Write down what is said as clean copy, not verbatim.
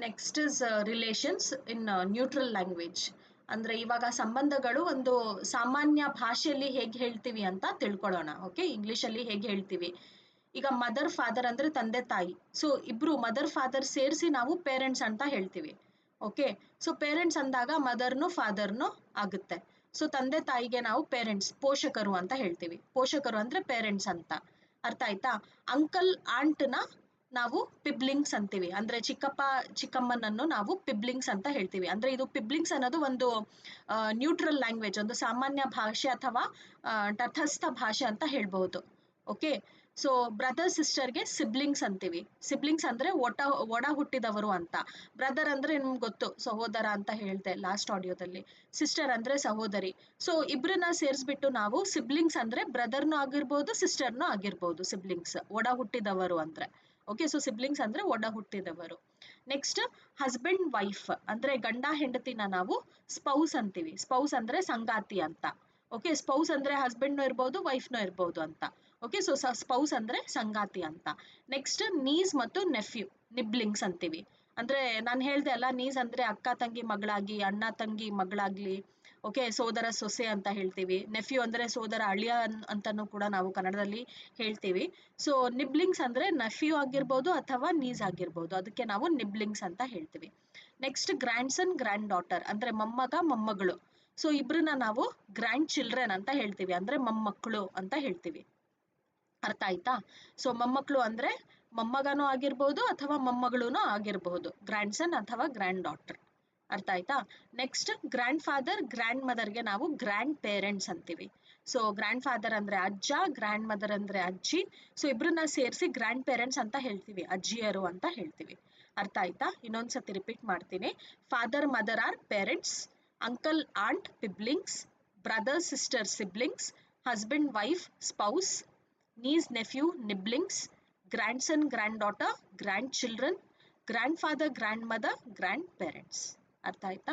Next is relations in neutral language. ಅಂದ್ರೆ ಇವಾಗ ಸಂಬಂಧಗಳು ಒಂದು ಸಾಮಾನ್ಯ ಭಾಷೆಯಲ್ಲಿ ಹೇಗೆ ಹೇಳ್ತೀವಿ ಅಂತ ತಿಳ್ಕೊಳ್ಳೋಣ. ಓಕೆ, ಇಂಗ್ಲಿಷಲ್ಲಿ ಹೇಗೆ ಹೇಳ್ತೀವಿ. ಈಗ ಮದರ್ ಫಾದರ್ ಅಂದ್ರೆ ತಂದೆ ತಾಯಿ. ಸೊ ಇಬ್ರು ಮದರ್ ಫಾದರ್ ಸೇರಿಸಿ ನಾವು ಪೇರೆಂಟ್ಸ್ ಅಂತ ಹೇಳ್ತೀವಿ. ಓಕೆ, ಸೊ ಪೇರೆಂಟ್ಸ್ ಅಂದಾಗ ಮದರ್ನು ಫಾದರ್ನು ಆಗುತ್ತೆ. ಸೊ ತಂದೆ ತಾಯಿಗೆ ನಾವು ಪೇರೆಂಟ್ಸ್, ಪೋಷಕರು ಅಂತ ಹೇಳ್ತೀವಿ. ಪೋಷಕರು ಅಂದ್ರೆ ಪೇರೆಂಟ್ಸ್ ಅಂತ. ಅರ್ಥ ಆಯ್ತಾ? ಅಂಕಲ್ ಆಂಟ್ನ ನಾವು ಪಿಬ್ಲಿಂಗ್ಸ್ ಅಂತೀವಿ. ಅಂದ್ರೆ ಚಿಕ್ಕಪ್ಪ ಚಿಕ್ಕಮ್ಮನನ್ನು ನಾವು ಪಿಬ್ಲಿಂಗ್ಸ್ ಅಂತ ಹೇಳ್ತೀವಿ. ಅಂದ್ರೆ ಇದು ಪಿಬ್ಲಿಂಗ್ಸ್ ಅನ್ನೋದು ಒಂದು ನ್ಯೂಟ್ರಲ್ ಲ್ಯಾಂಗ್ವೇಜ್, ಒಂದು ಸಾಮಾನ್ಯ ಭಾಷೆ ಅಥವಾ ತಟಸ್ಥ ಭಾಷೆ ಅಂತ ಹೇಳ್ಬಹುದು. ಓಕೆ, ಸೊ ಬ್ರದರ್ ಸಿಸ್ಟರ್ಗೆ ಸಿಬ್ಲಿಂಗ್ಸ್ ಅಂತೀವಿ. ಸಿಬ್ಲಿಂಗ್ಸ್ ಅಂದ್ರೆ ಒಡ ಹುಟ್ಟಿದವರು ಅಂತ. ಬ್ರದರ್ ಅಂದ್ರೆ ನಿಮ್ಗೆ ಗೊತ್ತು, ಸಹೋದರ ಅಂತ ಹೇಳ್ದೆ ಲಾಸ್ಟ್ ಆಡಿಯೋದಲ್ಲಿ. ಸಿಸ್ಟರ್ ಅಂದ್ರೆ ಸಹೋದರಿ. ಸೊ ಇಬ್ರನ್ನ ಸೇರಿಸ್ಬಿಟ್ಟು ನಾವು ಸಿಬ್ಲಿಂಗ್ಸ್ ಅಂದ್ರೆ ಬ್ರದರ್ನು ಆಗಿರ್ಬೋದು, ಸಿಸ್ಟರ್ನು ಆಗಿರ್ಬೋದು. ಸಿಬ್ಲಿಂಗ್ಸ್ ಒಡ ಹುಟ್ಟಿದವರು ಅಂದ್ರೆ. ಓಕೆ, ಸೊ ಸಿಬ್ಲಿಂಗ್ಸ್ ಅಂದ್ರೆ ಒಡ ಹುಟ್ಟಿದವರು. ನೆಕ್ಸ್ಟ್ ಹಸ್ಬೆಂಡ್ ವೈಫ್ ಅಂದ್ರೆ ಗಂಡ ಹೆಂಡತಿನ ನಾವು ಸ್ಪೌಸ್ ಅಂತೀವಿ. ಸ್ಪೌಸ್ ಅಂದ್ರೆ ಸಂಗಾತಿ ಅಂತ. ಓಕೆ, ಸ್ಪೌಸ್ ಅಂದ್ರೆ ಹಸ್ಬೆಂಡ್ನು ಇರ್ಬೋದು, ವೈಫ್ನು ಇರ್ಬೋದು ಅಂತ. ಓಕೆ, ಸೊ ಸ್ಪೌಸ್ ಅಂದ್ರೆ ಸಂಗಾತಿ ಅಂತ. ನೆಕ್ಸ್ಟ್ ನೀಸ್ ಮತ್ತು ನೆಫ್ಯೂ, ನಿಬ್ಲಿಂಗ್ಸ್ ಅಂತೀವಿ. ಅಂದ್ರೆ ನಾನು ಹೇಳ್ದೆ ಅಲ್ಲ, ನೀಸ್ ಅಂದ್ರೆ ಅಕ್ಕ ತಂಗಿ ಮಗಳಾಗಿ, ಅಣ್ಣ ತಂಗಿ ಮಗಳಾಗ್ಲಿ. ಓಕೆ, ಸೋದರ ಸೊಸೆ ಅಂತ ಹೇಳ್ತೀವಿ. ನೆಫ್ಯೂ ಅಂದ್ರೆ ಸೋದರ ಅಳಿಯ ಅಂತಾನು ಕೂಡ ನಾವು ಕನ್ನಡದಲ್ಲಿ ಹೇಳ್ತೀವಿ. ಸೊ ನಿಬ್ಲಿಂಗ್ಸ್ ಅಂದ್ರೆ ನೆಫ್ಯೂ ಆಗಿರ್ಬೋದು ಅಥವಾ ನೀಸ್ ಆಗಿರ್ಬೋದು, ಅದಕ್ಕೆ ನಾವು ನಿಬ್ಲಿಂಗ್ಸ್ ಅಂತ ಹೇಳ್ತೀವಿ. ನೆಕ್ಸ್ಟ್ ಗ್ರ್ಯಾಂಡ್ ಸನ್ ಗ್ರ್ಯಾಂಡ್ ಡಾಟರ್ ಅಂದ್ರೆ ಮೊಮ್ಮಗ ಮೊಮ್ಮಗಳು. ಸೊ ಇಬ್ರನ್ನ ನಾವು ಗ್ರ್ಯಾಂಡ್ ಚಿಲ್ಡ್ರನ್ ಅಂತ ಹೇಳ್ತೀವಿ. ಅಂದ್ರೆ ಮೊಮ್ಮಕ್ಕಳು ಅಂತ ಹೇಳ್ತೀವಿ. ಅರ್ಥ ಆಯ್ತಾ? ಸೊ ಮೊಮ್ಮಕ್ಕಳು ಅಂದ್ರೆ ಮೊಮ್ಮಗನೂ ಆಗಿರ್ಬೋದು ಅಥವಾ ಮೊಮ್ಮಗಳೂ ಆಗಿರಬಹುದು. ಗ್ರ್ಯಾಂಡ್ ಸನ್ ಅಥವಾ ಗ್ರ್ಯಾಂಡ್ ಡಾಟರ್. ಅರ್ಥ ಆಯ್ತಾ? ನೆಕ್ಸ್ಟ್ ಗ್ರ್ಯಾಂಡ್ ಫಾದರ್ ಗ್ರ್ಯಾಂಡ್ ಮದರ್ಗೆ ನಾವು ಗ್ರ್ಯಾಂಡ್ ಪೇರೆಂಟ್ಸ್ ಅಂತೀವಿ. ಸೊ ಗ್ರ್ಯಾಂಡ್ ಫಾದರ್ ಅಂದ್ರೆ ಅಜ್ಜ, ಗ್ರ್ಯಾಂಡ್ ಮದರ್ ಅಂದ್ರೆ ಅಜ್ಜಿ. ಸೊ ಇಬ್ರನ್ನ ಸೇರಿಸಿ ಗ್ರ್ಯಾಂಡ್ ಪೇರೆಂಟ್ಸ್ ಅಂತ ಹೇಳ್ತೀವಿ, ಅಜ್ಜಿಯರು ಅಂತ ಹೇಳ್ತೀವಿ. ಅರ್ಥ ಆಯ್ತಾ? ಇನ್ನೊಂದ್ಸತಿ ರಿಪೀಟ್ ಮಾಡ್ತೀನಿ. Father mother are parents, uncle aunt piblings, brother sister siblings, husband wife spouse, niece nephew nibblings, grandson granddaughter grandchildren, grandfather grandmother grandparents. ಅರ್ಥ ಆಯ್ತಾ?